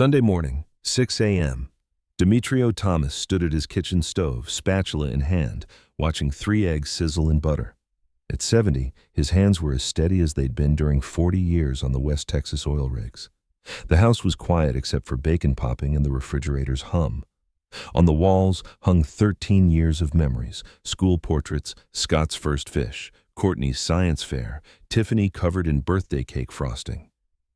Sunday morning, 6 a.m. Demetrio Thomas stood at his kitchen stove, spatula in hand, watching 3 eggs sizzle in butter. At 70, his hands were as steady as they'd been during 40 years on the West Texas oil rigs. The house was quiet except for bacon popping and the refrigerator's hum. On the walls hung 13 years of memories: school portraits, Scott's first fish, Courtney's science fair, Tiffany covered in birthday cake frosting.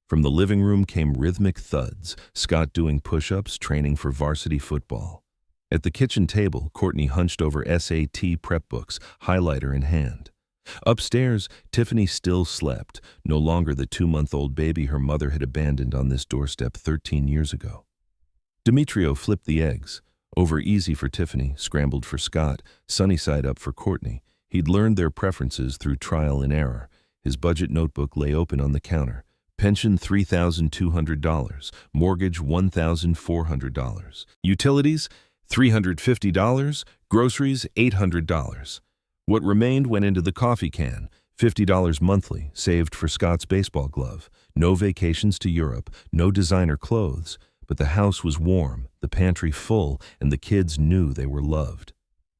From the living room came rhythmic thuds, Scott doing push-ups, training for varsity football. At the kitchen table, Courtney hunched over SAT prep books, highlighter in hand. Upstairs, Tiffany still slept, no longer the 2-month-old baby her mother had abandoned on this doorstep 13 years ago. Demetrio flipped the eggs. Over easy for Tiffany, scrambled for Scott, sunny side up for Courtney. He'd learned their preferences through trial and error. His budget notebook lay open on the counter. Pension $3,200, mortgage $1,400, utilities $350, groceries $800. What remained went into the coffee can, $50 monthly, saved for Scott's baseball glove. No vacations to Europe, no designer clothes, but the house was warm, the pantry full, and the kids knew they were loved.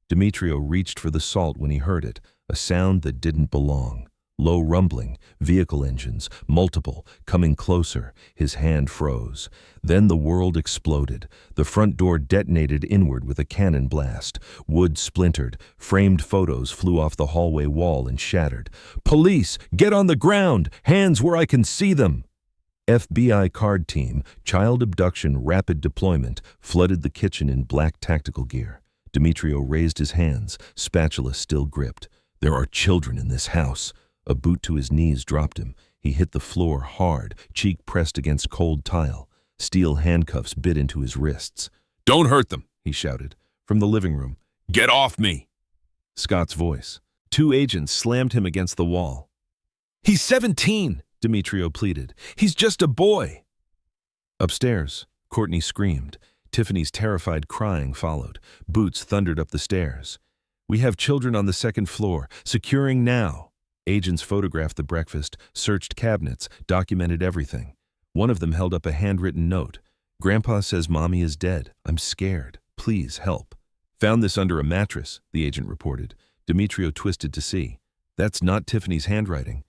Demetrio reached for the salt when he heard it, a sound that didn't belong. Low rumbling, vehicle engines, multiple, coming closer. His hand froze. Then the world exploded. The front door detonated inward with a cannon blast. Wood splintered. Framed photos flew off the hallway wall and shattered. "Police! Get on the ground! Hands where I can see them!" FBI card team, child abduction rapid deployment, flooded the kitchen in black tactical gear. Demetrio raised his hands, spatula still gripped. "There are children in this house." A boot to his knees dropped him. He hit the floor hard, cheek pressed against cold tile. Steel handcuffs bit into his wrists. "Don't hurt them," he shouted. From the living room, "Get off me!" Scott's voice. 2 agents slammed him against the wall. "He's 17, Demetrio pleaded. "He's just a boy." Upstairs, Courtney screamed. Tiffany's terrified crying followed. Boots thundered up the stairs. "We have children on the 2nd floor. Securing now." Agents photographed the breakfast, searched cabinets, documented everything. One of them held up a handwritten note. "Grandpa says Mommy is dead. I'm scared. Please help." "Found this under a mattress," the agent reported. Demetrio twisted to see. "That's not Tiffany's handwriting."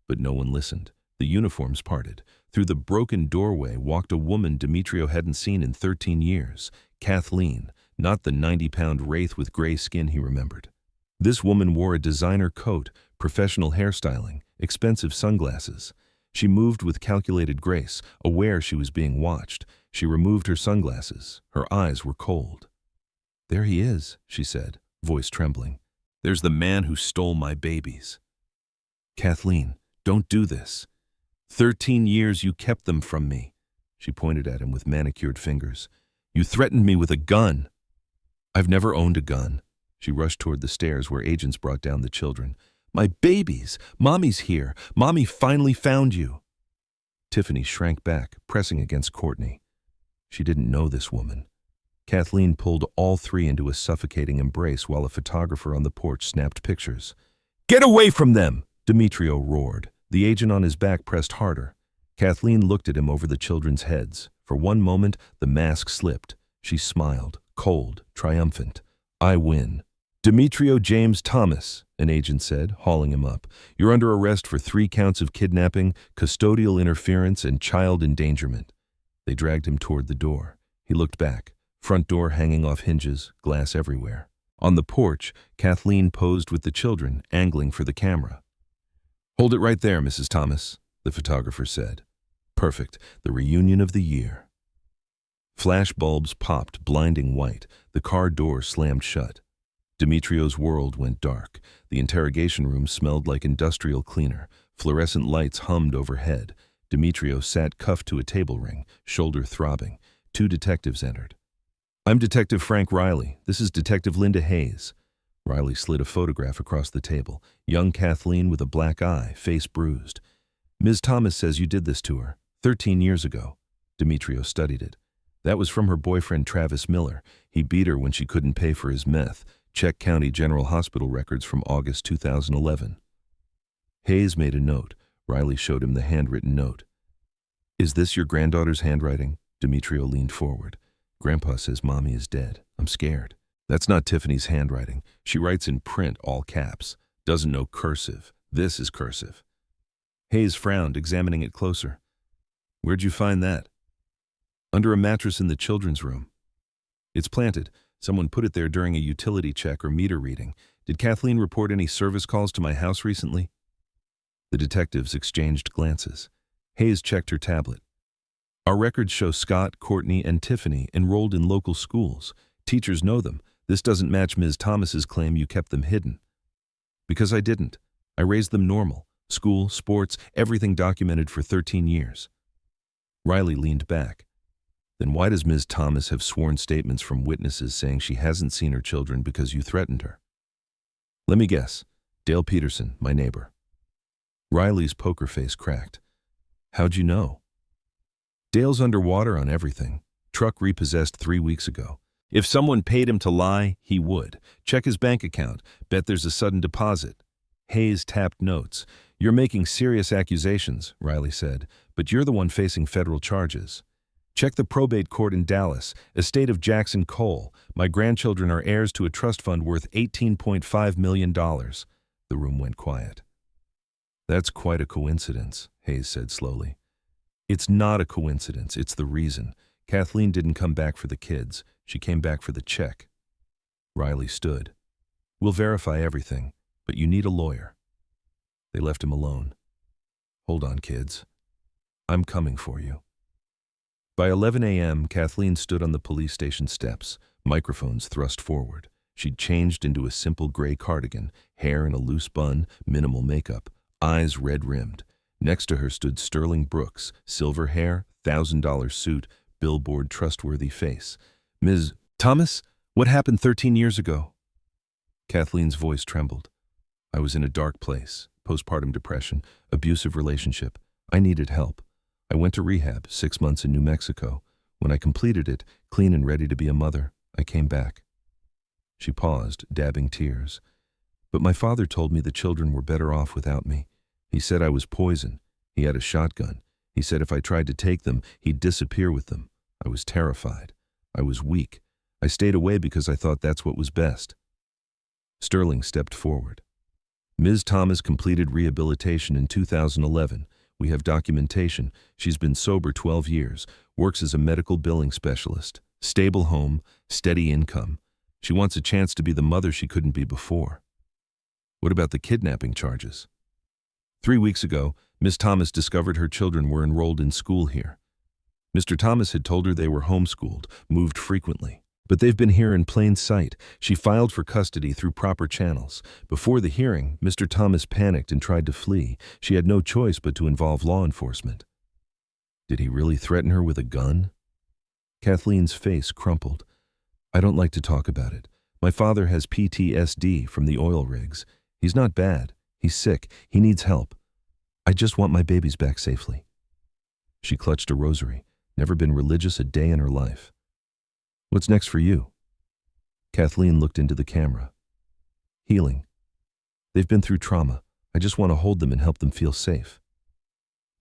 But no one listened. The uniforms parted. Through the broken doorway walked a woman Demetrio hadn't seen in 13 years. Kathleen, not the 90-pound wraith with gray skin he remembered. This woman wore a designer coat, professional hairstyling, expensive sunglasses. She moved with calculated grace, aware she was being watched. She removed her sunglasses. Her eyes were cold. "There he is," she said, voice trembling. "There's the man who stole my babies." "Kathleen, don't do this. 13 years you kept them from me." She pointed at him with manicured fingers. "You threatened me with a gun." "I've never owned a gun." She rushed toward the stairs where agents brought down the children. "My babies! Mommy's here! Mommy finally found you!" Tiffany shrank back, pressing against Courtney. She didn't know this woman. Kathleen pulled all 3 into a suffocating embrace while a photographer on the porch snapped pictures. "Get away from them!" Demetrio roared. The agent on his back pressed harder. Kathleen looked at him over the children's heads. For one moment, the mask slipped. She smiled, cold, triumphant. "I win." "Demetrio James Thomas," an agent said, hauling him up. "You're under arrest for 3 counts of kidnapping, custodial interference, and child endangerment." They dragged him toward the door. He looked back. Front door hanging off hinges, glass everywhere. On the porch, Kathleen posed with the children, angling for the camera. "Hold it right there, Mrs. Thomas," the photographer said. "Perfect. The reunion of the year." Flash bulbs popped, blinding white. The car door slammed shut. Demetrio's world went dark. The interrogation room smelled like industrial cleaner. Fluorescent lights hummed overhead. Demetrio sat cuffed to a table ring, shoulder throbbing. 2 detectives entered. "I'm Detective Frank Riley. This is Detective Linda Hayes." Riley slid a photograph across the table. Young Kathleen with a black eye, face bruised. "Ms. Thomas says you did this to her 13 years ago." Demetrio studied it. "That was from her boyfriend Travis Miller. He beat her when she couldn't pay for his meth. Check County General Hospital records from August 2011. Hayes made a note. Riley showed him the handwritten note. "Is this your granddaughter's handwriting?" Demetrio leaned forward. Grandpa says Mommy is dead. I'm scared. That's not Tiffany's handwriting. She writes in print, all caps. Doesn't know cursive. This is cursive. Hayes frowned, examining it closer. Where'd you find that? Under a mattress in the children's room. It's planted. Someone put it there during a utility check or meter reading. Did Kathleen report any service calls to my house recently? The detectives exchanged glances. Hayes checked her tablet. Our records show Scott, Courtney, and Tiffany enrolled in local schools. Teachers know them. This doesn't match Ms. Thomas's claim you kept them hidden. Because I didn't. I raised them normal. School, sports, everything documented for 13 years. Riley leaned back. Then why does Ms. Thomas have sworn statements from witnesses saying she hasn't seen her children because you threatened her? Let me guess. Dale Peterson, my neighbor. Riley's poker face cracked. How'd you know? Dale's underwater on everything. Truck repossessed 3 weeks ago. If someone paid him to lie, he would. Check his bank account. Bet there's a sudden deposit. Hayes tapped notes. You're making serious accusations, Riley said, but you're the one facing federal charges. Check the probate court in Dallas, estate of Jackson Cole. My grandchildren are heirs to a trust fund worth $18.5 million. The room went quiet. That's quite a coincidence, Hayes said slowly. It's not a coincidence, it's the reason. Kathleen didn't come back for the kids. She came back for the check. Riley stood. We'll verify everything, but you need a lawyer. They left him alone. Hold on, kids. I'm coming for you. By 11 a.m., Kathleen stood on the police station steps, microphones thrust forward. She'd changed into a simple gray cardigan, hair in a loose bun, minimal makeup, eyes red-rimmed. Next to her stood Sterling Brooks, silver hair, $1,000 suit, billboard trustworthy face. Ms. Thomas, what happened 13 years ago? Kathleen's voice trembled. I was in a dark place, postpartum depression, abusive relationship. I needed help. I went to rehab, 6 months in New Mexico. When I completed it, clean and ready to be a mother, I came back. She paused, dabbing tears. But my father told me the children were better off without me. He said I was poison. He had a shotgun. He said if I tried to take them, he'd disappear with them. I was terrified. I was weak. I stayed away because I thought that's what was best. Sterling stepped forward. Ms. Thomas completed rehabilitation in 2011. We have documentation. She's been sober 12 years, works as a medical billing specialist. Stable home, steady income. She wants a chance to be the mother she couldn't be before. What about the kidnapping charges? 3 weeks ago, Miss Thomas discovered her children were enrolled in school here. Mr. Thomas had told her they were homeschooled, moved frequently. But they've been here in plain sight. She filed for custody through proper channels. Before the hearing, Mr. Thomas panicked and tried to flee. She had no choice but to involve law enforcement. Did he really threaten her with a gun? Kathleen's face crumpled. I don't like to talk about it. My father has PTSD from the oil rigs. He's not bad. He's sick. He needs help. I just want my babies back safely. She clutched a rosary. Never been religious a day in her life. What's next for you? Kathleen looked into the camera. Healing. They've been through trauma. I just want to hold them and help them feel safe.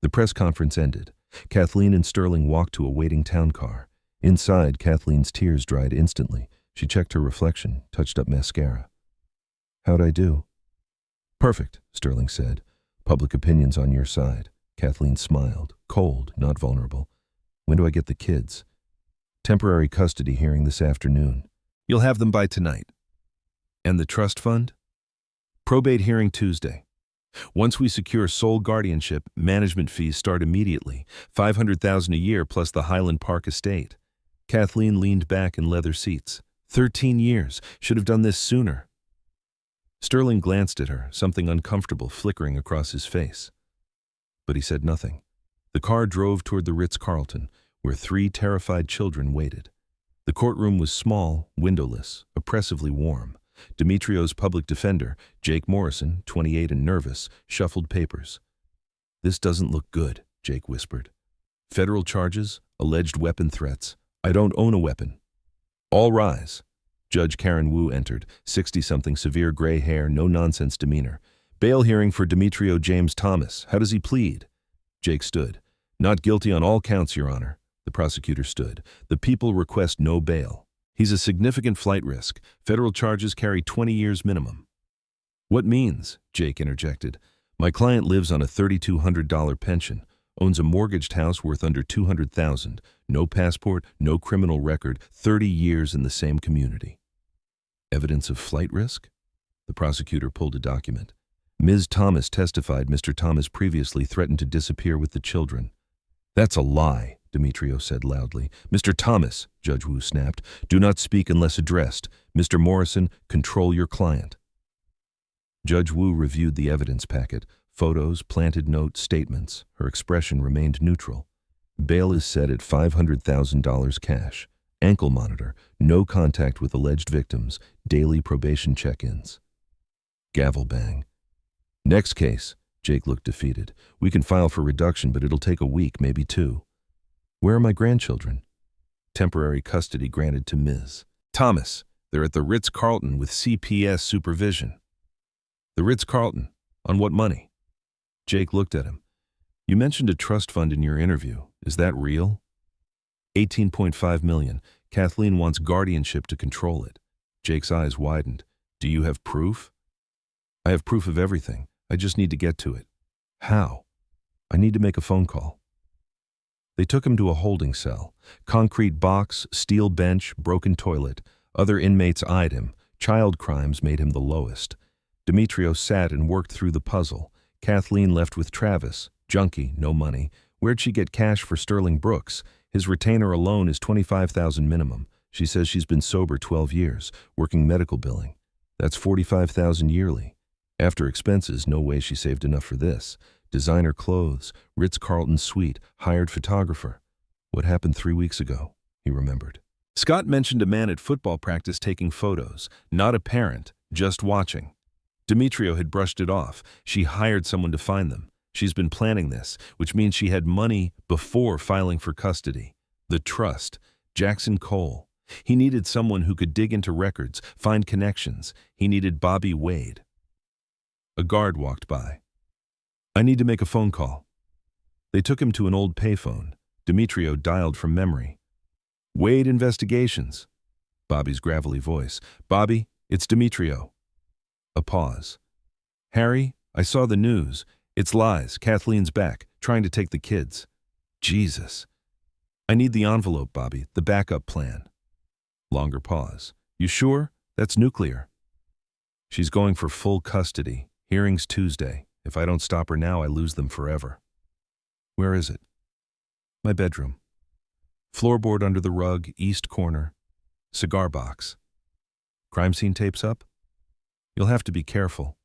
The press conference ended. Kathleen and Sterling walked to a waiting town car. Inside, Kathleen's tears dried instantly. She checked her reflection, touched up mascara. How'd I do? Perfect, Sterling said. Public opinion's on your side. Kathleen smiled, cold, not vulnerable. When do I get the kids? Temporary custody hearing this afternoon. You'll have them by tonight. And the trust fund? Probate hearing Tuesday. Once we secure sole guardianship, management fees start immediately, $500,000 a year plus the Highland Park estate. Kathleen leaned back in leather seats. 13 years. Should have done this sooner. Sterling glanced at her, something uncomfortable flickering across his face. But he said nothing. The car drove toward the Ritz-Carlton, where 3 terrified children waited. The courtroom was small, windowless, oppressively warm. Demetrio's public defender, Jake Morrison, 28 and nervous, shuffled papers. This doesn't look good, Jake whispered. Federal charges, alleged weapon threats. I don't own a weapon. All rise. Judge Karen Wu entered, 60-something, severe gray hair, no-nonsense demeanor. Bail hearing for Demetrio James Thomas. How does he plead? Jake stood. Not guilty on all counts, Your Honor. The prosecutor stood. The people request no bail. He's a significant flight risk. Federal charges carry 20 years minimum. What means? Jake interjected. My client lives on a $3,200 pension, owns a mortgaged house worth under $200,000, no passport, no criminal record, 30 years in the same community. Evidence of flight risk? The prosecutor pulled a document. Ms. Thomas testified Mr. Thomas previously threatened to disappear with the children. That's a lie, Demetrio said loudly. Mr. Thomas, Judge Wu snapped, do not speak unless addressed. Mr. Morrison, control your client. Judge Wu reviewed the evidence packet, photos, planted notes, statements. Her expression remained neutral. Bail is set at $500,000 cash. Ankle monitor, no contact with alleged victims, daily probation check-ins. Gavel bang. Next case. Jake looked defeated. We can file for reduction, but it'll take a week, maybe 2. Where are my grandchildren? Temporary custody granted to Ms. Thomas. They're at the Ritz-Carlton with CPS supervision. The Ritz-Carlton? On what money? Jake looked at him. You mentioned a trust fund in your interview. Is that real? $18.5 million. Kathleen wants guardianship to control it. Jake's eyes widened. Do you have proof? I have proof of everything. I just need to get to it. How? I need to make a phone call. They took him to a holding cell. Concrete box, steel bench, broken toilet. Other inmates eyed him. Child crimes made him the lowest. Demetrio sat and worked through the puzzle. Kathleen left with Travis. Junkie, no money. Where'd she get cash for Sterling Brooks? His retainer alone is $25,000 minimum. She says she's been sober 12 years, working medical billing. That's $45,000 yearly. After expenses, no way she saved enough for this. Designer clothes, Ritz-Carlton suite, hired photographer. What happened 3 weeks ago? He remembered. Scott mentioned a man at football practice taking photos. Not a parent, just watching. Demetrio had brushed it off. She hired someone to find them. She's been planning this, which means she had money before filing for custody. The trust. Jackson Cole. He needed someone who could dig into records, find connections. He needed Bobby Wade. A guard walked by. I need to make a phone call. They took him to an old payphone. Demetrio dialed from memory. Wade Investigations. Bobby's gravelly voice. Bobby, it's Demetrio. A pause. Harry, I saw the news. It's lies. Kathleen's back, trying to take the kids. Jesus. I need the envelope, Bobby, the backup plan. Longer pause. You sure? That's nuclear. She's going for full custody. Hearings Tuesday. If I don't stop her now, I lose them forever. Where is it? My bedroom. Floorboard under the rug, east corner. Cigar box. Crime scene tapes up? You'll have to be careful.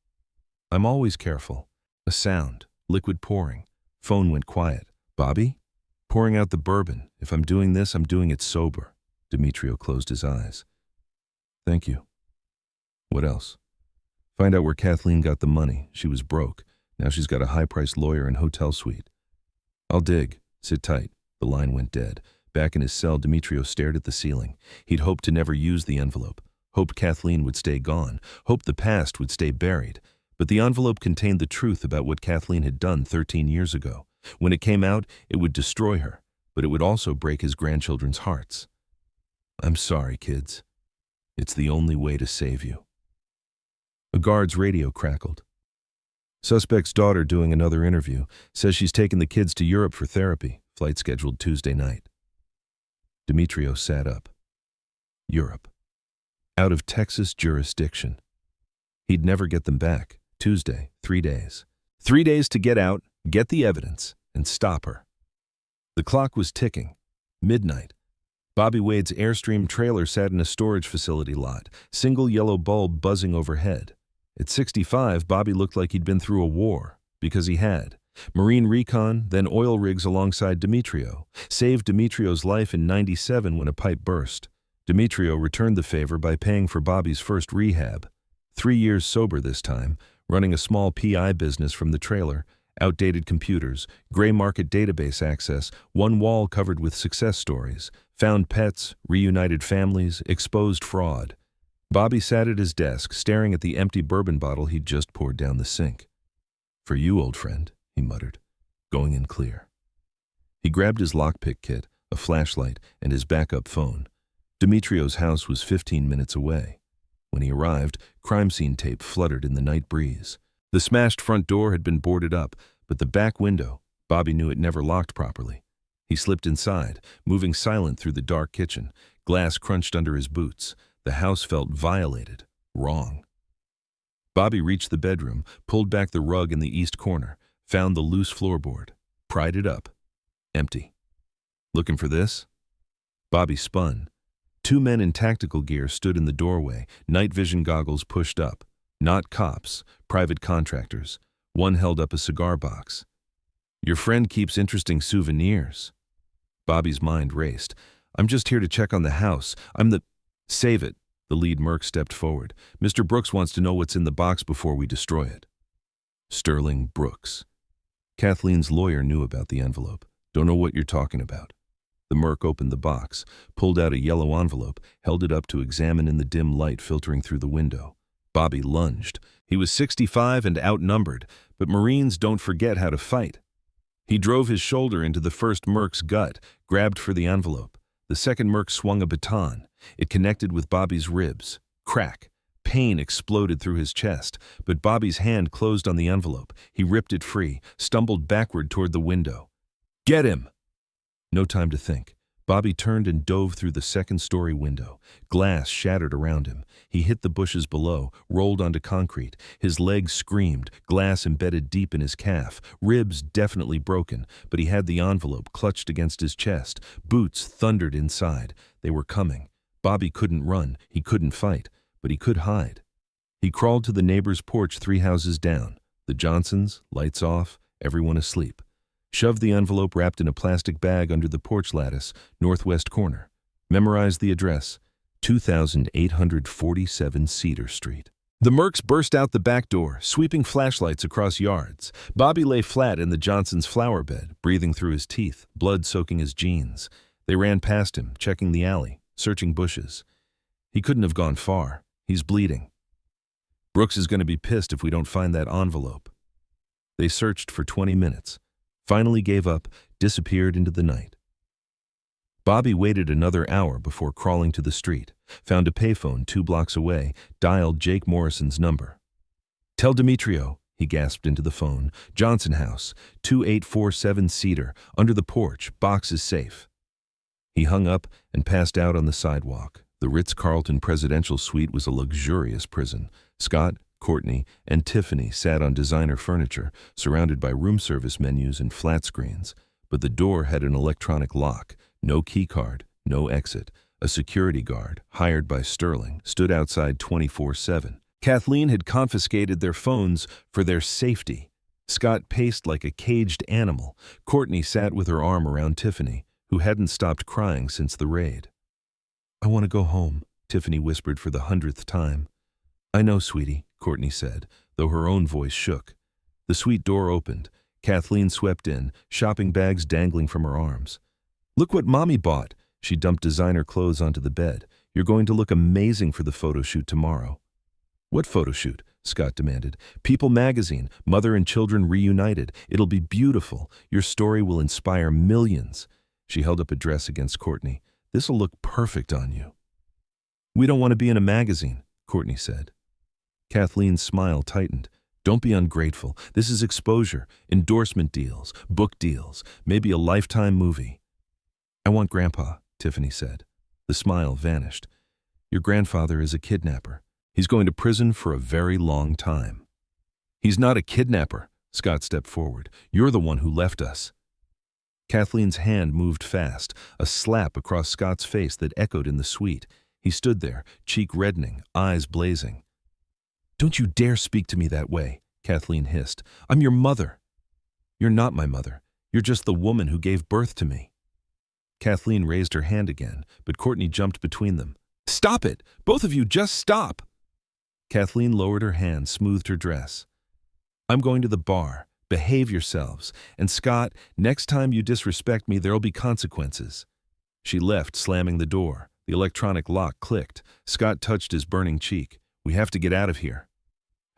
I'm always careful. A sound. Liquid pouring. Phone went quiet. Bobby? Pouring out the bourbon. If I'm doing this, I'm doing it sober. Demetrio closed his eyes. Thank you. What else? Find out where Kathleen got the money. She was broke. Now she's got a high-priced lawyer and hotel suite. I'll dig. Sit tight. The line went dead. Back in his cell, Demetrio stared at the ceiling. He'd hoped to never use the envelope. Hoped Kathleen would stay gone. Hoped the past would stay buried. But the envelope contained the truth about what Kathleen had done 13 years ago. When it came out, it would destroy her, but it would also break his grandchildren's hearts. I'm sorry, kids. It's the only way to save you. A guard's radio crackled. Suspect's daughter doing another interview. Says she's taken the kids to Europe for therapy. Flight scheduled Tuesday night. Demetrio sat up. Europe. Out of Texas jurisdiction. He'd never get them back. Tuesday, 3 days. 3 days to get out, get the evidence, and stop her. The clock was ticking. Midnight. Bobby Wade's Airstream trailer sat in a storage facility lot, single yellow bulb buzzing overhead. At 65, Bobby looked like he'd been through a war, because he had. Marine recon, then oil rigs alongside Demetrio. Saved Demetrio's life in '97 when a pipe burst. Demetrio returned the favor by paying for Bobby's first rehab. 3 years sober this time, running a small PI business from the trailer, outdated computers, gray market database access, one wall covered with success stories, found pets, reunited families, exposed fraud. Bobby sat at his desk, staring at the empty bourbon bottle he'd just poured down the sink. For you, old friend, he muttered, going in clear. He grabbed his lockpick kit, a flashlight, and his backup phone. Dimitrio's house was 15 minutes away. When he arrived, crime scene tape fluttered in the night breeze. The smashed front door had been boarded up, but the back window, Bobby knew it never locked properly. He slipped inside, moving silent through the dark kitchen. Glass crunched under his boots. The house felt violated, wrong. Bobby reached the bedroom, pulled back the rug in the east corner, found the loose floorboard, pried it up. Empty. Looking for this? Bobby spun. Two men in tactical gear stood in the doorway, night vision goggles pushed up. Not cops, private contractors. One held up a cigar box. Your friend keeps interesting souvenirs. Bobby's mind raced. I'm just here to check on the house. Save it. The lead merc stepped forward. Mr. Brooks wants to know what's in the box before we destroy it. Sterling Brooks. Kathleen's lawyer knew about the envelope. Don't know what you're talking about. The merc opened the box, pulled out a yellow envelope, held it up to examine in the dim light filtering through the window. Bobby lunged. He was 65 and outnumbered, but Marines don't forget how to fight. He drove his shoulder into the first merc's gut, grabbed for the envelope. The second merc swung a baton. It connected with Bobby's ribs. Crack. Pain exploded through his chest, but Bobby's hand closed on the envelope. He ripped it free, stumbled backward toward the window. Get him! No time to think. Bobby turned and dove through the second-story window. Glass shattered around him. He hit the bushes below, rolled onto concrete. His legs screamed, glass embedded deep in his calf, ribs definitely broken, but he had the envelope clutched against his chest. Boots thundered inside. They were coming. Bobby couldn't run, he couldn't fight, but he could hide. He crawled to the neighbor's porch 3 houses down. The Johnsons, lights off, everyone asleep. Shoved the envelope wrapped in a plastic bag under the porch lattice, northwest corner. Memorized the address, 2847 Cedar Street. The mercs burst out the back door, sweeping flashlights across yards. Bobby lay flat in the Johnsons' flower bed, breathing through his teeth, blood soaking his jeans. They ran past him, checking the alley, searching bushes. He couldn't have gone far. He's bleeding. Brooks is going to be pissed if we don't find that envelope. They searched for 20 minutes. Finally gave up, disappeared into the night. Bobby waited another hour before crawling to the street, found a payphone 2 blocks away, dialed Jake Morrison's number. Tell Dimitrio, he gasped into the phone, Johnson House, 2847 Cedar, under the porch, box is safe. He hung up and passed out on the sidewalk. The Ritz-Carlton presidential suite was a luxurious prison. Scott, Courtney, and Tiffany sat on designer furniture, surrounded by room service menus and flat screens. But the door had an electronic lock, no key card, no exit. A security guard, hired by Sterling, stood outside 24/7. Kathleen had confiscated their phones for their safety. Scott paced like a caged animal. Courtney sat with her arm around Tiffany, who hadn't stopped crying since the raid. I want to go home, Tiffany whispered for the 100th time. I know, sweetie, Courtney said, though her own voice shook. The suite door opened. Kathleen swept in, shopping bags dangling from her arms. Look what Mommy bought. She dumped designer clothes onto the bed. You're going to look amazing for the photo shoot tomorrow. What photo shoot? Scott demanded. People magazine, mother and children reunited. It'll be beautiful. Your story will inspire millions. She held up a dress against Courtney. This'll look perfect on you. We don't want to be in a magazine, Courtney said. Kathleen's smile tightened. Don't be ungrateful. This is exposure, endorsement deals, book deals, maybe a lifetime movie. I want Grandpa, Tiffany said. The smile vanished. Your grandfather is a kidnapper. He's going to prison for a very long time. He's not a kidnapper, Scott stepped forward. You're the one who left us. Kathleen's hand moved fast, a slap across Scott's face that echoed in the suite. He stood there, cheek reddening, eyes blazing. Don't you dare speak to me that way, Kathleen hissed. I'm your mother. You're not my mother. You're just the woman who gave birth to me. Kathleen raised her hand again, but Courtney jumped between them. Stop it! Both of you, just stop! Kathleen lowered her hand, smoothed her dress. I'm going to the bar. Behave yourselves. And Scott, next time you disrespect me, there'll be consequences. She left, slamming the door. The electronic lock clicked. Scott touched his burning cheek. We have to get out of here.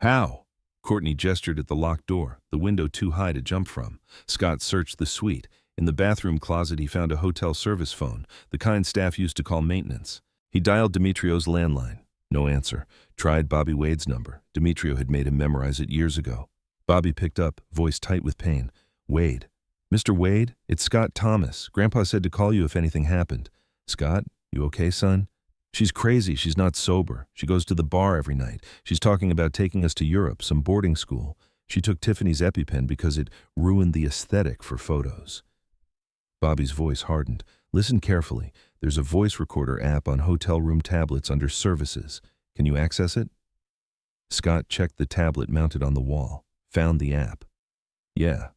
How? Courtney gestured at the locked door, the window too high to jump from. Scott searched the suite. In the bathroom closet, he found a hotel service phone, the kind staff used to call maintenance. He dialed Demetrio's landline. No answer. Tried Bobby Wade's number. Demetrio had made him memorize it years ago. Bobby picked up, voice tight with pain. Wade. Mr. Wade, it's Scott Thomas. Grandpa said to call you if anything happened. Scott, you okay, son? She's crazy. She's not sober. She goes to the bar every night. She's talking about taking us to Europe, some boarding school. She took Tiffany's EpiPen because it ruined the aesthetic for photos. Bobby's voice hardened. Listen carefully. There's a voice recorder app on hotel room tablets under Services. Can you access it? Scott checked the tablet mounted on the wall. Found the app. Yeah.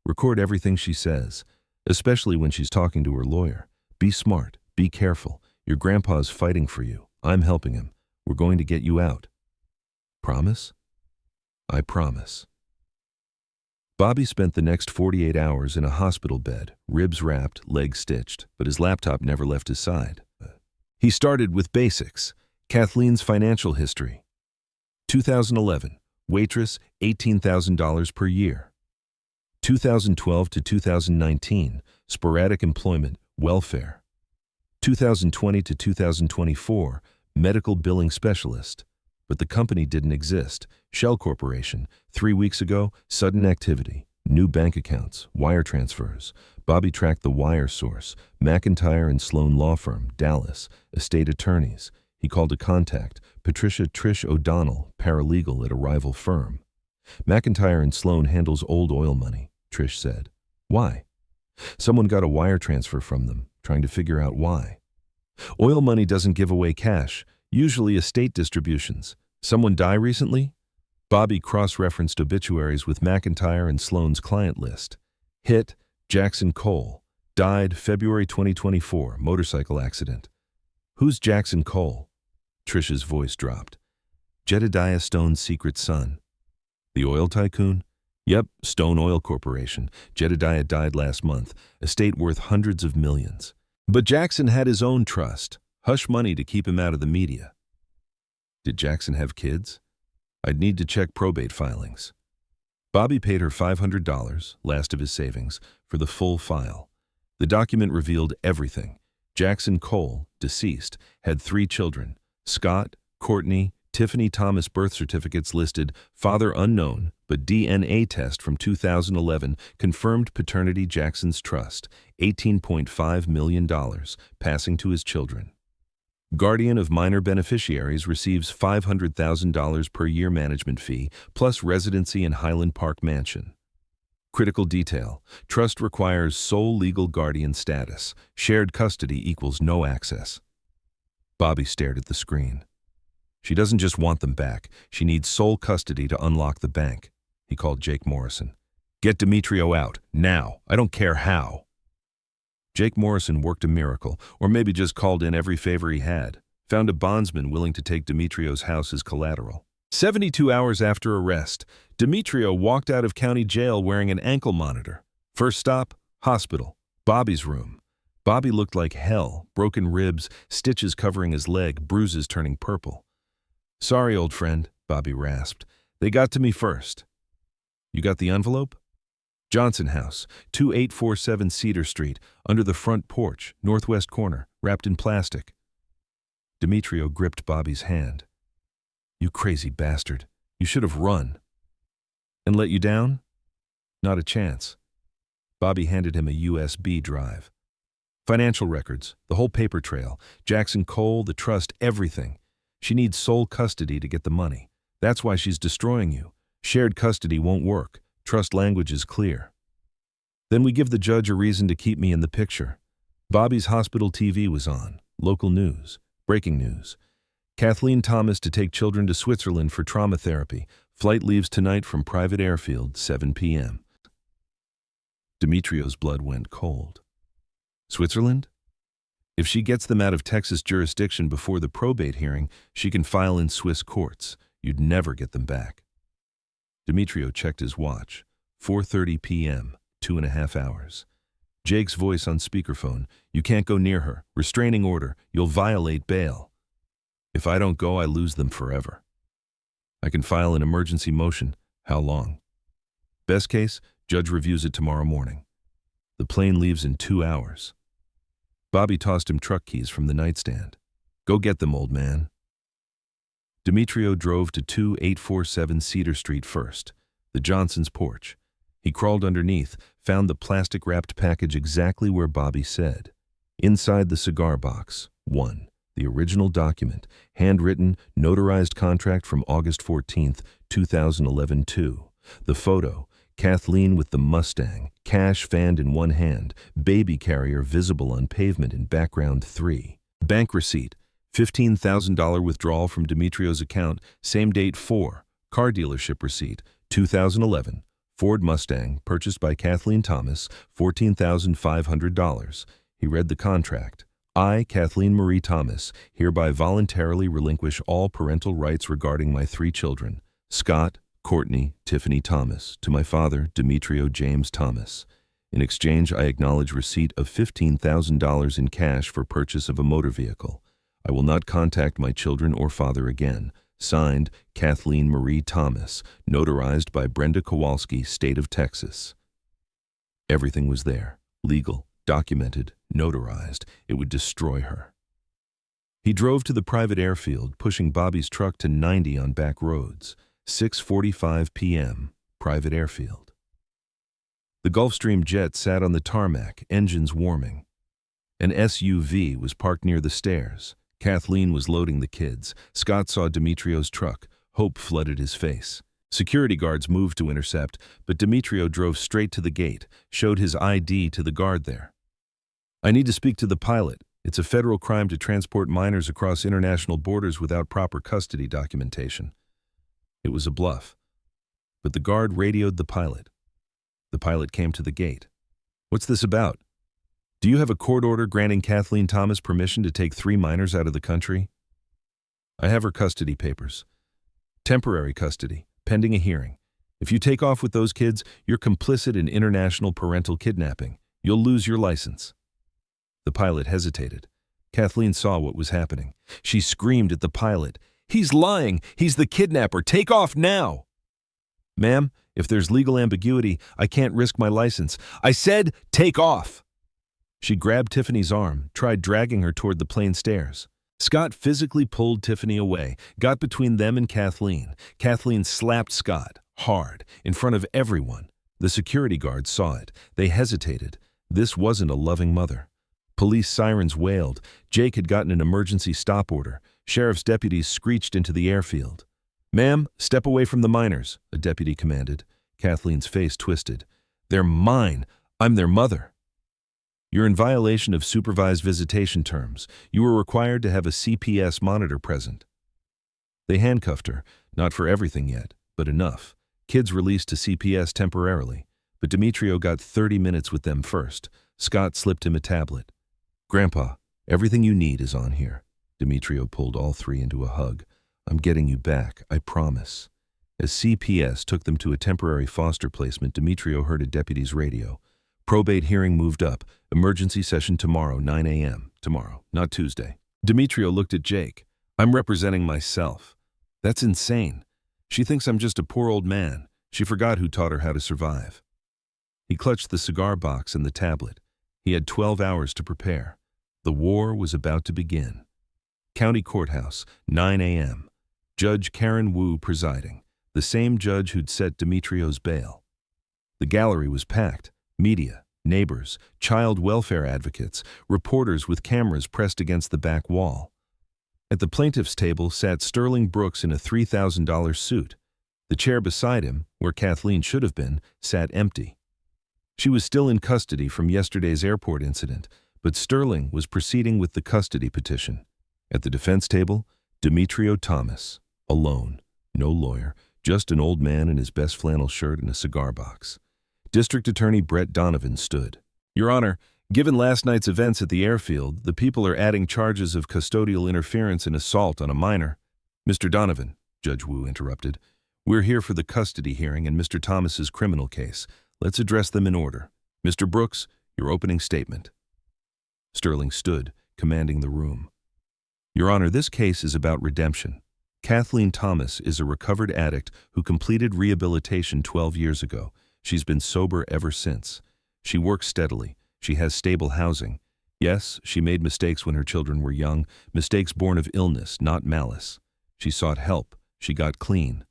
Record everything she says, especially when she's talking to her lawyer. Be smart. Be careful. Your grandpa's fighting for you. I'm helping him. We're going to get you out. Promise? I promise. Bobby spent the next 48 hours in a hospital bed, ribs wrapped, legs stitched, but his laptop never left his side. He started with basics. Kathleen's financial history. 2011, waitress, $18,000 per year. 2012 to 2019, sporadic employment, welfare. 2020 to 2024, medical billing specialist. But the company didn't exist. Shell Corporation. 3 weeks ago, sudden activity. New bank accounts, wire transfers. Bobby tracked the wire source. McIntyre and Sloan Law Firm, Dallas. Estate attorneys. He called a contact, Patricia Trish O'Donnell, paralegal at a rival firm. McIntyre and Sloan handles old oil money, Trish said. Why? Someone got a wire transfer from them, trying to figure out why. Oil money doesn't give away cash, usually estate distributions. Someone die recently? Bobby cross-referenced obituaries with McIntyre and Sloan's client list. Hit, Jackson Cole. Died February 2024, motorcycle accident. Who's Jackson Cole? Trish's voice dropped. Jedediah Stone's secret son. The oil tycoon? Yep, Stone Oil Corporation. Jedediah died last month, estate worth hundreds of millions. But Jackson had his own trust, hush money to keep him out of the media. Did Jackson have kids? I'd need to check probate filings. Bobby paid her $500, last of his savings, for the full file. The document revealed everything. Jackson Cole, deceased, had 3 children. Scott, Courtney, Tiffany Thomas birth certificates listed, father unknown, but DNA test from 2011 confirmed paternity. Jackson's trust, $18.5 million, passing to his children. Guardian of minor beneficiaries receives $500,000 per year management fee, plus residency in Highland Park Mansion. Critical detail. Trust requires sole legal guardian status. Shared custody equals no access. Bobby stared at the screen. She doesn't just want them back. She needs sole custody to unlock the bank. He called Jake Morrison. Get Demetrio out, now. I don't care how. Jake Morrison worked a miracle, or maybe just called in every favor he had. Found a bondsman willing to take Demetrio's house as collateral. 72 hours after arrest, Demetrio walked out of county jail wearing an ankle monitor. First stop, hospital. Bobby's room. Bobby looked like hell, broken ribs, stitches covering his leg, bruises turning purple. Sorry, old friend, Bobby rasped. They got to me first. You got the envelope? Johnson House, 2847 Cedar Street, under the front porch, northwest corner, wrapped in plastic. Demetrio gripped Bobby's hand. You crazy bastard. You should have run. And let you down? Not a chance. Bobby handed him a USB drive. Financial records, the whole paper trail, Jackson Cole, the trust, everything. She needs sole custody to get the money. That's why she's destroying you. Shared custody won't work. Trust language is clear. Then we give the judge a reason to keep me in the picture. Bobby's hospital TV was on. Local news. Breaking news. Kathleen Thomas to take children to Switzerland for trauma therapy. Flight leaves tonight from private airfield, 7 p.m. Demetrio's blood went cold. Switzerland? If she gets them out of Texas jurisdiction before the probate hearing, she can file in Swiss courts. You'd never get them back. Demetrio checked his watch. 4:30 p.m., 2.5 hours. Jake's voice on speakerphone. You can't go near her. Restraining order. You'll violate bail. If I don't go, I lose them forever. I can file an emergency motion. How long? Best case, judge reviews it tomorrow morning. The plane leaves in 2 hours. Bobby tossed him truck keys from the nightstand. Go get them, old man. Demetrio drove to 2847 Cedar Street first, the Johnson's porch. He crawled underneath, found the plastic-wrapped package exactly where Bobby said. Inside the cigar box, 1. The original document, handwritten, notarized contract from August 14, 2011. 2. The photo, Kathleen with the Mustang, cash fanned in one hand, baby carrier visible on pavement in background. 3. Bank receipt, $15,000 withdrawal from Demetrio's account, same date. 4. Car dealership receipt, 2011, Ford Mustang, purchased by Kathleen Thomas, $14,500. He read the contract. I, Kathleen Marie Thomas, hereby voluntarily relinquish all parental rights regarding my 3 children, Scott, Courtney, Tiffany Thomas, to my father, Demetrio James Thomas. In exchange, I acknowledge receipt of $15,000 in cash for purchase of a motor vehicle. I will not contact my children or father again. Signed, Kathleen Marie Thomas, notarized by Brenda Kowalski, State of Texas. Everything was there, legal, documented, notarized. It would destroy her. He drove to the private airfield, pushing Bobby's truck to 90 on back roads. 6:45 p.m., private airfield. The Gulfstream jet sat on the tarmac, engines warming. An SUV was parked near the stairs. Kathleen was loading the kids. Scott saw Demetrio's truck. Hope flooded his face. Security guards moved to intercept, but Demetrio drove straight to the gate, showed his ID to the guard there. I need to speak to the pilot. It's a federal crime to transport minors across international borders without proper custody documentation. It was a bluff. But the guard radioed the pilot. The pilot came to the gate. What's this about? Do you have a court order granting Kathleen Thomas permission to take 3 minors out of the country? I have her custody papers. Temporary custody, pending a hearing. If you take off with those kids, you're complicit in international parental kidnapping. You'll lose your license. The pilot hesitated. Kathleen saw what was happening. She screamed at the pilot. He's lying! He's the kidnapper! Take off now! Ma'am, if there's legal ambiguity, I can't risk my license. I said, take off! She grabbed Tiffany's arm, tried dragging her toward the plane stairs. Scott physically pulled Tiffany away, got between them and Kathleen. Kathleen slapped Scott, hard, in front of everyone. The security guards saw it. They hesitated. This wasn't a loving mother. Police sirens wailed. Jake had gotten an emergency stop order. Sheriff's deputies screeched into the airfield. Ma'am, step away from the minors, a deputy commanded. Kathleen's face twisted. They're mine. I'm their mother. You're in violation of supervised visitation terms. You were required to have a CPS monitor present. They handcuffed her, not for everything yet, but enough. Kids released to CPS temporarily, but Demetrio got 30 minutes with them first. Scott slipped him a tablet. Grandpa, everything you need is on here. Demetrio pulled all 3 into a hug. I'm getting you back, I promise. As CPS took them to a temporary foster placement, Demetrio heard a deputy's radio. Probate hearing moved up. Emergency session tomorrow, 9 a.m. Tomorrow, not Tuesday. Demetrio looked at Jake. I'm representing myself. That's insane. She thinks I'm just a poor old man. She forgot who taught her how to survive. He clutched the cigar box and the tablet. He had 12 hours to prepare. The war was about to begin. County Courthouse, 9 a.m. Judge Karen Wu presiding, the same judge who'd set Demetrio's bail. The gallery was packed. Media, neighbors, child welfare advocates, reporters with cameras pressed against the back wall. At the plaintiff's table sat Sterling Brooks in a $3,000 suit. The chair beside him, where Kathleen should have been, sat empty. She was still in custody from yesterday's airport incident, but Sterling was proceeding with the custody petition. At the defense table, Demetrio Thomas, alone, no lawyer, just an old man in his best flannel shirt and a cigar box. District Attorney Brett Donovan stood. Your Honor, given last night's events at the airfield, the people are adding charges of custodial interference and assault on a minor. Mr. Donovan, Judge Wu interrupted, we're here for the custody hearing and Mr. Thomas's criminal case. Let's address them in order. Mr. Brooks, your opening statement. Sterling stood, commanding the room. Your Honor, this case is about redemption. Kathleen Thomas is a recovered addict who completed rehabilitation 12 years ago. She's been sober ever since. She works steadily. She has stable housing. Yes, she made mistakes when her children were young, mistakes born of illness, not malice. She sought help. She got clean.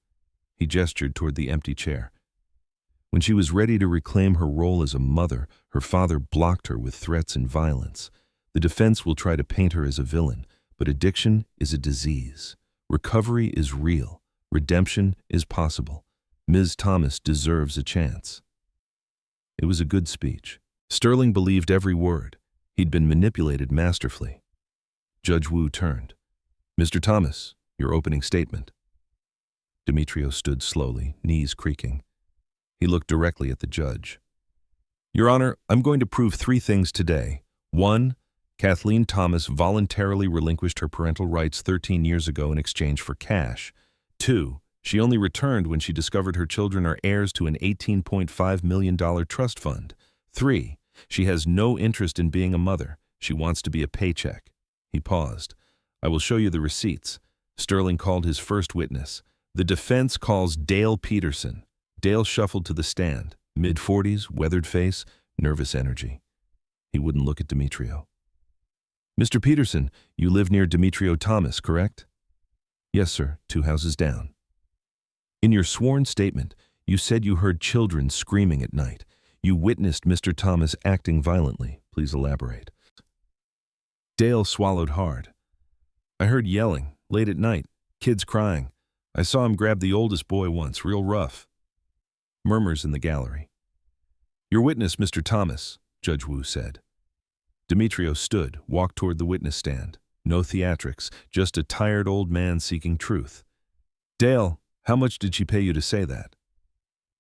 He gestured toward the empty chair. When she was ready to reclaim her role as a mother, her father blocked her with threats and violence. The defense will try to paint her as a villain, but addiction is a disease. Recovery is real. Redemption is possible. Ms. Thomas deserves a chance. It was a good speech. Sterling believed every word. He'd been manipulated masterfully. Judge Wu turned. Mr. Thomas, your opening statement. Demetrio stood slowly, knees creaking. He looked directly at the judge. Your Honor, I'm going to prove 3 things today. 1, Kathleen Thomas voluntarily relinquished her parental rights 13 years ago in exchange for cash. 2, she only returned when she discovered her children are heirs to an $18.5 million trust fund. 3, she has no interest in being a mother. She wants to be a paycheck. He paused. I will show you the receipts. Sterling called his first witness. The defense calls Dale Peterson. Dale shuffled to the stand, mid-40s, weathered face, nervous energy. He wouldn't look at Demetrio. Mr. Peterson, you live near Demetrio Thomas, correct? Yes, sir, 2 houses down. In your sworn statement, you said you heard children screaming at night. You witnessed Mr. Thomas acting violently. Please elaborate. Dale swallowed hard. I heard yelling, late at night, kids crying. I saw him grab the oldest boy once, real rough. Murmurs in the gallery. Your witness, Mr. Thomas, Judge Wu said. Demetrio stood, walked toward the witness stand. No theatrics, just a tired old man seeking truth. Dale, how much did she pay you to say that?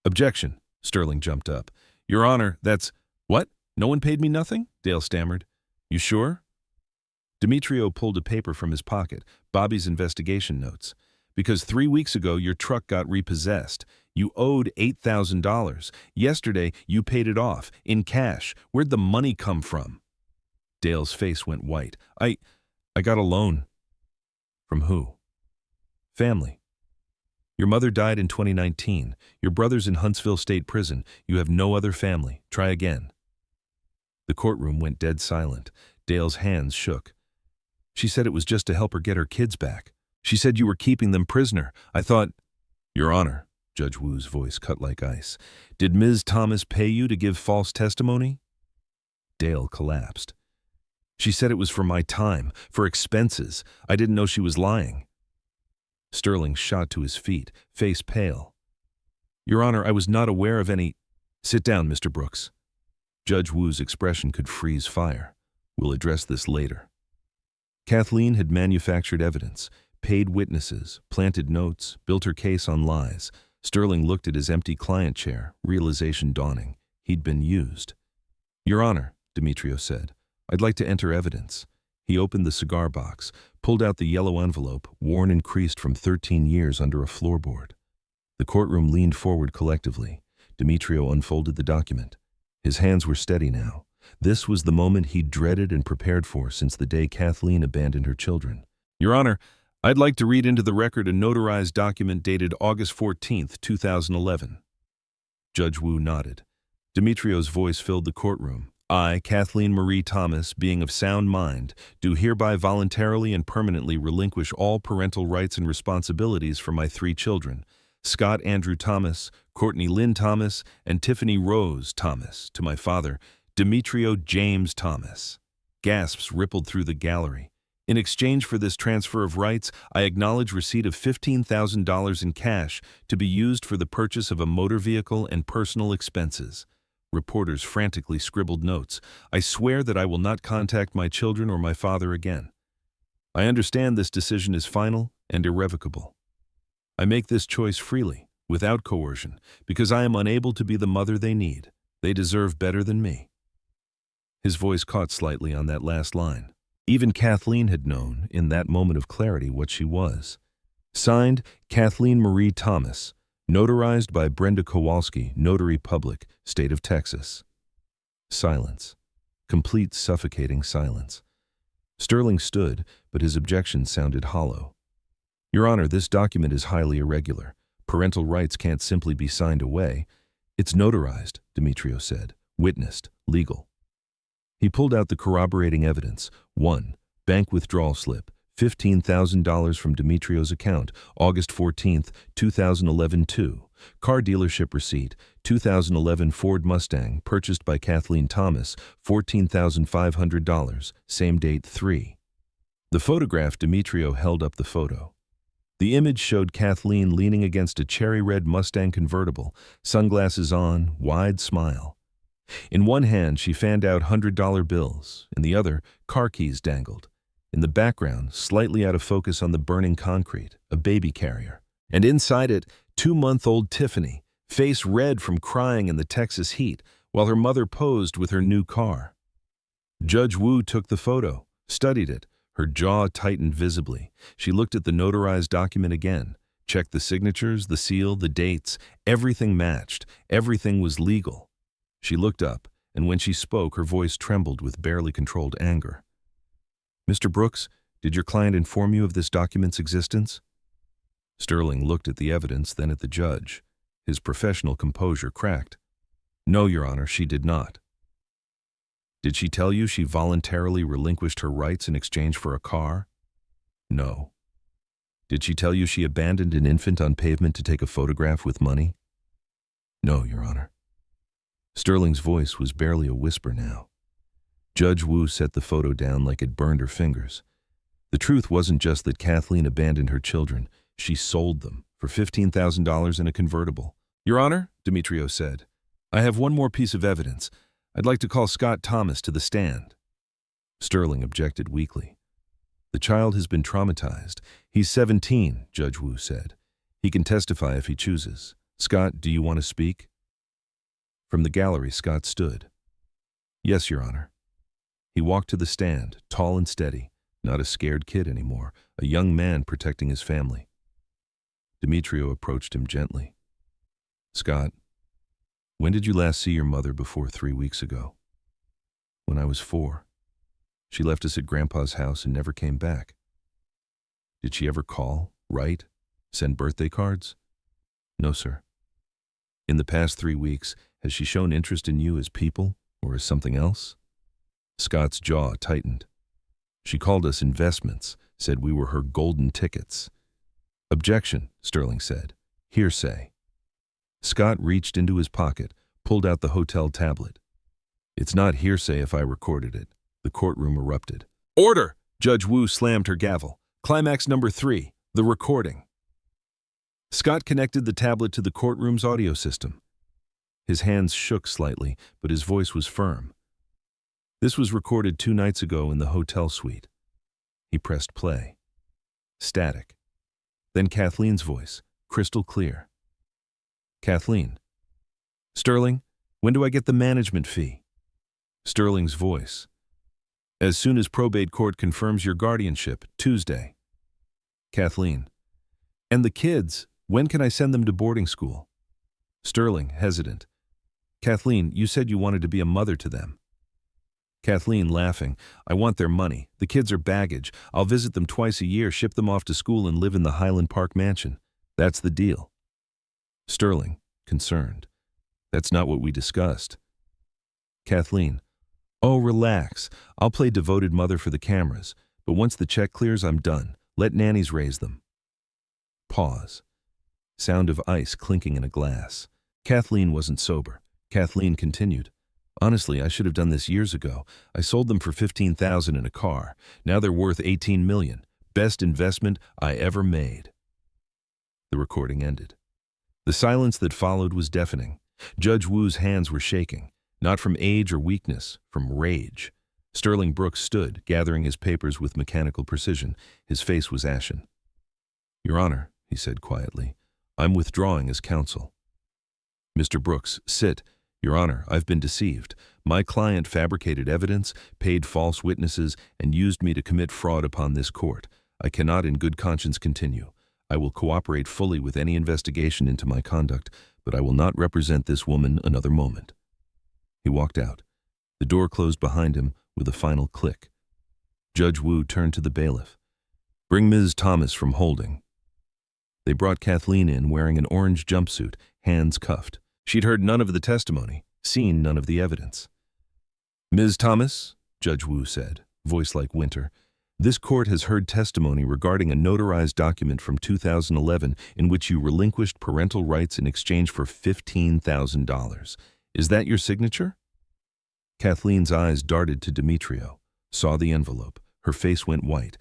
Objection, Sterling jumped up. Your Honor, that's… What? No one paid me nothing? Dale stammered. You sure? Demetrio pulled a paper from his pocket, Bobby's investigation notes. Because 3 weeks ago your truck got repossessed. You owed $8,000. Yesterday you paid it off, in cash. Where'd the money come from? Dale's face went white. I got a loan. From who? Family. Your mother died in 2019. Your brother's in Huntsville State Prison. You have no other family. Try again. The courtroom went dead silent. Dale's hands shook. She said it was just to help her get her kids back. She said you were keeping them prisoner. I thought… Your Honor, Judge Wu's voice cut like ice. Did Ms. Thomas pay you to give false testimony? Dale collapsed. She said it was for my time, for expenses. I didn't know she was lying. Sterling shot to his feet, face pale. Your Honor, I was not aware of any… Sit down, Mr. Brooks. Judge Wu's expression could freeze fire. We'll address this later. Kathleen had manufactured evidence, paid witnesses, planted notes, built her case on lies. Sterling looked at his empty client chair, realization dawning. He'd been used. Your Honor, Demetrio said, I'd like to enter evidence. He opened the cigar box, pulled out the yellow envelope, worn and creased from 13 years under a floorboard. The courtroom leaned forward collectively. Demetrio unfolded the document. His hands were steady now. This was the moment he'd dreaded and prepared for since the day Kathleen abandoned her children. Your Honor, I'd like to read into the record a notarized document dated August 14, 2011. Judge Wu nodded. Demetrio's voice filled the courtroom. I, Kathleen Marie Thomas, being of sound mind, do hereby voluntarily and permanently relinquish all parental rights and responsibilities for my 3 children, Scott Andrew Thomas, Courtney Lynn Thomas, and Tiffany Rose Thomas, to my father, Demetrio James Thomas. Gasps rippled through the gallery. In exchange for this transfer of rights, I acknowledge receipt of $15,000 in cash to be used for the purchase of a motor vehicle and personal expenses. Reporters frantically scribbled notes. I swear that I will not contact my children or my father again. I understand this decision is final and irrevocable. I make this choice freely, without coercion, because I am unable to be the mother they need. They deserve better than me. His voice caught slightly on that last line. Even Kathleen had known, in that moment of clarity, what she was. Signed, Kathleen Marie Thomas. Notarized by Brenda Kowalski, Notary Public, State of Texas. Silence. Complete suffocating silence. Sterling stood, but his objection sounded hollow. Your Honor, this document is highly irregular. Parental rights can't simply be signed away. It's notarized, Demetrio said, Witnessed. Legal. He pulled out the corroborating evidence. 1. Bank withdrawal slip. $15,000 from Demetrio's account, August 14, 2011. 2. Car dealership receipt, 2011 Ford Mustang, purchased by Kathleen Thomas, $14,500, same date. 3. The photograph. Demetrio held up the photo. The image showed Kathleen leaning against a cherry-red Mustang convertible, sunglasses on, wide smile. In one hand, she fanned out $100 bills. In the other, car keys dangled. In the background, slightly out of focus on the burning concrete, a baby carrier. And inside it, 2-month-old Tiffany, face red from crying in the Texas heat, while her mother posed with her new car. Judge Wu took the photo, studied it. Her jaw tightened visibly. She looked at the notarized document again, checked the signatures, the seal, the dates. Everything matched. Everything was legal. She looked up, and when she spoke, her voice trembled with barely controlled anger. "Mr. Brooks, did your client inform you of this document's existence?" Sterling looked at the evidence, then at the judge. His professional composure cracked. "No, Your Honor, she did not." "Did she tell you she voluntarily relinquished her rights in exchange for a car?" "No." "Did she tell you she abandoned an infant on pavement to take a photograph with money?" "No, Your Honor." Sterling's voice was barely a whisper now. Judge Wu set the photo down like it burned her fingers. The truth wasn't just that Kathleen abandoned her children. She sold them for $15,000 in a convertible. "Your Honor," Demetrio said, "I have one more piece of evidence. I'd like to call Scott Thomas to the stand." Sterling objected weakly. "The child has been traumatized. He's 17, Judge Wu said. He can testify if he chooses. Scott, do you want to speak?" From the gallery, Scott stood. "Yes, Your Honor." He walked to the stand, tall and steady, not a scared kid anymore, a young man protecting his family. Demetrio approached him gently. "Scott, when did you last see your mother before 3 weeks ago?" "When I was 4. She left us at Grandpa's house and never came back." "Did she ever call, write, send birthday cards?" "No, sir." "In the past 3 weeks, has she shown interest in you as people or as something else?" Scott's jaw tightened. "She called us investments, said we were her golden tickets." "Objection," Sterling said. "Hearsay." Scott reached into his pocket, pulled out the hotel tablet. "It's not hearsay if I recorded it." The courtroom erupted. "Order!" Judge Wu slammed her gavel. "Climax number 3, the recording." Scott connected the tablet to the courtroom's audio system. His hands shook slightly, but his voice was firm. "This was recorded 2 nights ago in the hotel suite." He pressed play. Static. Then Kathleen's voice, crystal clear. "Kathleen." "Sterling, when do I get the management fee?" Sterling's voice. "As soon as probate court confirms your guardianship, Tuesday." Kathleen. "And the kids, when can I send them to boarding school?" Sterling, hesitant. "Kathleen, you said you wanted to be a mother to them." Kathleen, laughing. "I want their money. The kids are baggage. I'll visit them twice a year, ship them off to school, and live in the Highland Park mansion. That's the deal." Sterling, concerned. "That's not what we discussed." Kathleen. "Oh, relax. I'll play devoted mother for the cameras. But once the check clears, I'm done. Let nannies raise them." Pause. Sound of ice clinking in a glass. Kathleen wasn't sober. Kathleen continued. "Honestly, I should have done this years ago. I sold them for $15,000 in a car. Now they're worth $18 million. Best investment I ever made." The recording ended. The silence that followed was deafening. Judge Wu's hands were shaking, not from age or weakness, from rage. Sterling Brooks stood, gathering his papers with mechanical precision. His face was ashen. "Your Honor," he said quietly, "I'm withdrawing as counsel." "Mr. Brooks, sit. Your Honor, I've been deceived. My client fabricated evidence, paid false witnesses, and used me to commit fraud upon this court. I cannot in good conscience continue. I will cooperate fully with any investigation into my conduct, but I will not represent this woman another moment." He walked out. The door closed behind him with a final click. Judge Wu turned to the bailiff. "Bring Ms. Thomas from holding." They brought Kathleen in wearing an orange jumpsuit, hands cuffed. She'd heard none of the testimony. seen none of the evidence. "Ms. Thomas," Judge Wu said, voice like winter, "this court has heard testimony regarding a notarized document from 2011 in which you relinquished parental rights in exchange for $15,000. Is that your signature?" Kathleen's eyes darted to Demetrio, saw the envelope. Her face went white.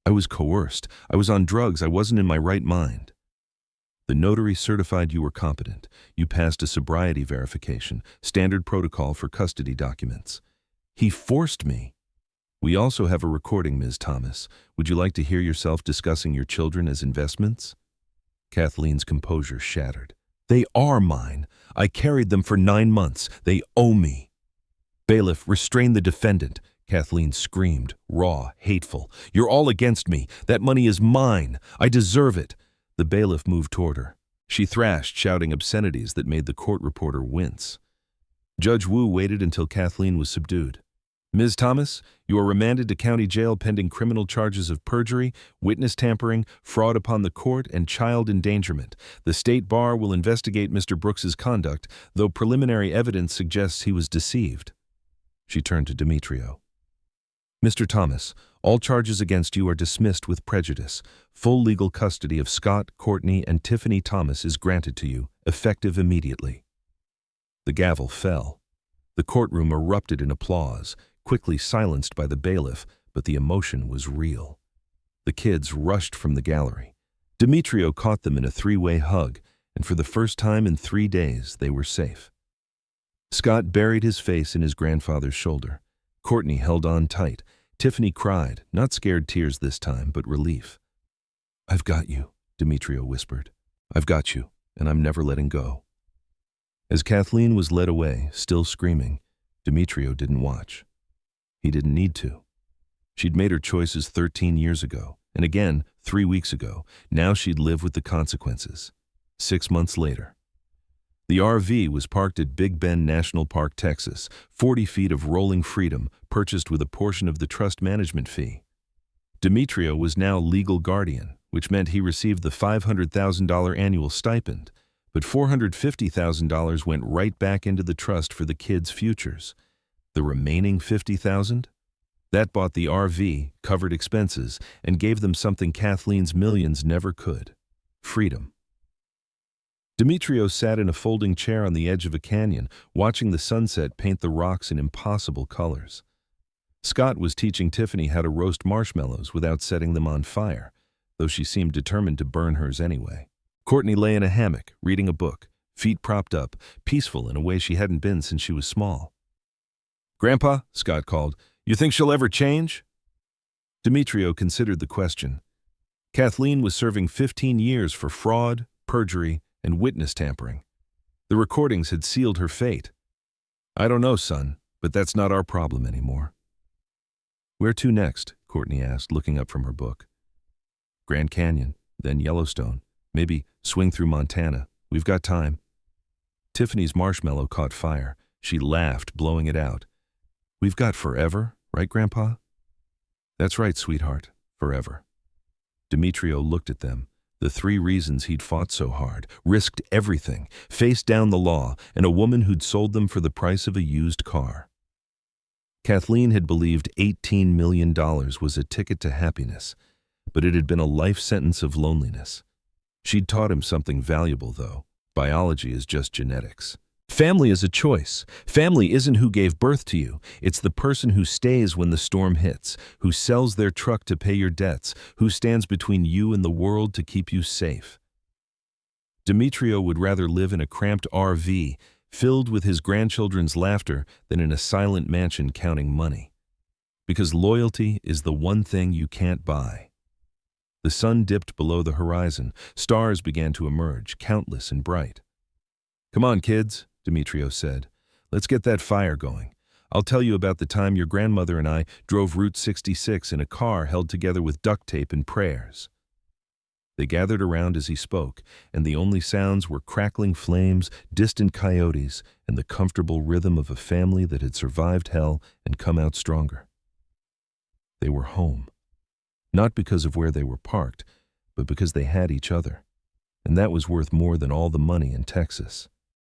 I was coerced. I was on drugs. I wasn't in my right mind." "The notary certified you were competent. You passed a sobriety verification, standard protocol for custody documents." "He forced me." "We also have a recording, Ms. Thomas. Would you like to hear yourself discussing your children as investments?" Kathleen's composure shattered. "They are mine. I carried them for 9 months. They owe me." "Bailiff, restrain the defendant," Kathleen screamed, raw, hateful. "You're all against me. That money is mine. I deserve it." The bailiff moved toward her. She thrashed, shouting obscenities that made the court reporter wince. Judge Wu waited until Kathleen was subdued. "Ms. Thomas, you are remanded to county jail pending criminal charges of perjury, witness tampering, fraud upon the court, and child endangerment. The state bar will investigate Mr. Brooks's conduct, though preliminary evidence suggests he was deceived." She turned to Demetrio. "Mr. Thomas, all charges against you are dismissed with prejudice. Full legal custody of Scott, Courtney, and Tiffany Thomas is granted to you, effective immediately." The gavel fell. The courtroom erupted in applause, quickly silenced by the bailiff, but the emotion was real. The kids rushed from the gallery. Demetrio caught them in a three-way hug, and for the first time in 3 days, they were safe. Scott buried his face in his grandfather's shoulder. Courtney held on tight. Tiffany cried, not scared tears this time, but relief. "I've got you," Demetrio whispered. "I've got you, and I'm never letting go." As Kathleen was led away, still screaming, Demetrio didn't watch. He didn't need to. She'd made her choices 13 years ago, and again 3 weeks ago. Now she'd live with the consequences. 6 months later. The RV was parked at Big Bend National Park, Texas, 40 feet of rolling freedom, purchased with a portion of the trust management fee. Demetrio was now legal guardian, which meant he received the $500,000 annual stipend, but $450,000 went right back into the trust for the kids' futures. The remaining $50,000? That bought the RV, covered expenses, and gave them something Kathleen's millions never could: freedom. Demetrio sat in a folding chair on the edge of a canyon, watching the sunset paint the rocks in impossible colors. Scott was teaching Tiffany how to roast marshmallows without setting them on fire, though she seemed determined to burn hers anyway. Courtney lay in a hammock, reading a book, feet propped up, peaceful in a way she hadn't been since she was small. "Grandpa," Scott called, "you think she'll ever change?" Demetrio considered the question. Kathleen was serving 15 years for fraud, perjury, and witness tampering. The recordings had sealed her fate. "I don't know, son, but that's not our problem anymore." "Where to next?" Courtney asked, looking up from her book. "Grand Canyon, then Yellowstone. Maybe swing through Montana. We've got time." Tiffany's marshmallow caught fire. She laughed, blowing it out. "We've got forever, right, Grandpa?" "That's right, sweetheart, forever." Demetrio looked at them. The 3 reasons he'd fought so hard, risked everything, faced down the law, and a woman who'd sold them for the price of a used car. Kathleen had believed $18 million was a ticket to happiness, but it had been a life sentence of loneliness. She'd taught him something valuable, though. Biology is just genetics. Family is a choice. Family isn't who gave birth to you. It's the person who stays when the storm hits, who sells their truck to pay your debts, who stands between you and the world to keep you safe. Demetrio would rather live in a cramped RV, filled with his grandchildren's laughter, than in a silent mansion counting money. Because loyalty is the one thing you can't buy. The sun dipped below the horizon. Stars began to emerge, countless and bright. "Come on, kids," Demetrio said. "Let's get that fire going. I'll tell you about the time your grandmother and I drove Route 66 in a car held together with duct tape and prayers." They gathered around as he spoke, and the only sounds were crackling flames, distant coyotes, and the comfortable rhythm of a family that had survived hell and come out stronger. They were home. Not because of where they were parked, but because they had each other. And that was worth more than all the money in Texas.